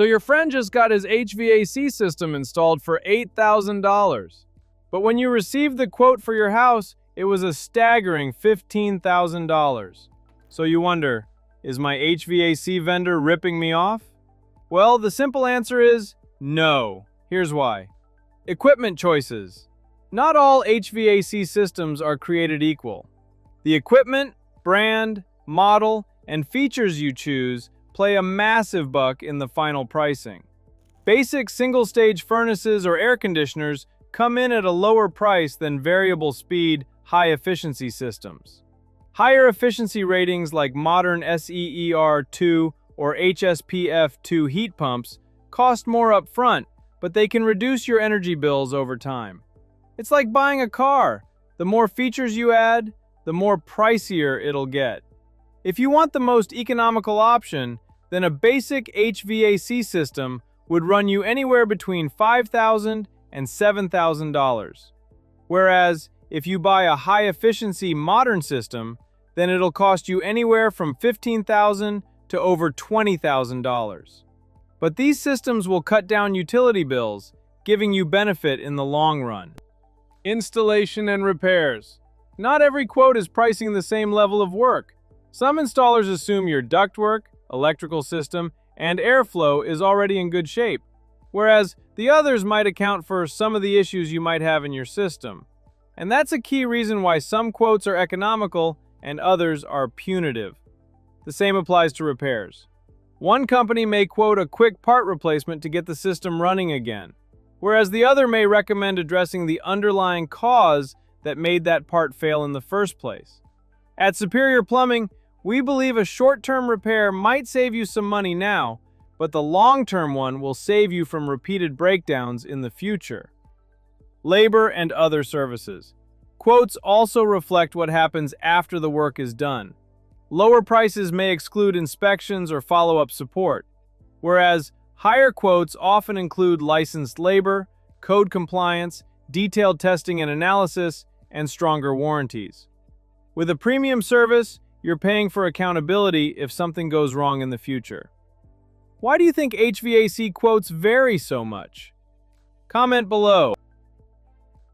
So your friend just got his HVAC system installed for $8,000. But when you received the quote for your house, it was a staggering $15,000. So you wonder, is my HVAC vendor ripping me off? Well, the simple answer is no. Here's why. Equipment choices. Not all HVAC systems are created equal. The equipment, brand, model, and features you choose play a massive buck in the final pricing. Basic single-stage furnaces or air conditioners come in at a lower price than variable speed, high-efficiency systems. Higher efficiency ratings like modern SEER2 or HSPF2 heat pumps cost more upfront, but they can reduce your energy bills over time. It's like buying a car. The more features you add, the more pricier it'll get. If you want the most economical option, then a basic HVAC system would run you anywhere between $5,000 and $7,000. Whereas, if you buy a high-efficiency modern system, then it'll cost you anywhere from $15,000 to over $20,000. But these systems will cut down utility bills, giving you benefit in the long run. Installation and repairs. Not every quote is pricing the same level of work. Some installers assume your ductwork, electrical system, and airflow is already in good shape, whereas the others might account for some of the issues you might have in your system. And that's a key reason why some quotes are economical and others are punitive. The same applies to repairs. One company may quote a quick part replacement to get the system running again, whereas the other may recommend addressing the underlying cause that made that part fail in the first place. At Superior Plumbing, we believe a short-term repair might save you some money now, but the long-term one will save you from repeated breakdowns in the future. Labor and other services. Quotes also reflect what happens after the work is done. Lower prices may exclude inspections or follow-up support, whereas higher quotes often include licensed labor, code compliance, detailed testing and analysis, and stronger warranties. With a premium service, you're paying for accountability if something goes wrong in the future. Why do you think HVAC quotes vary so much? Comment below.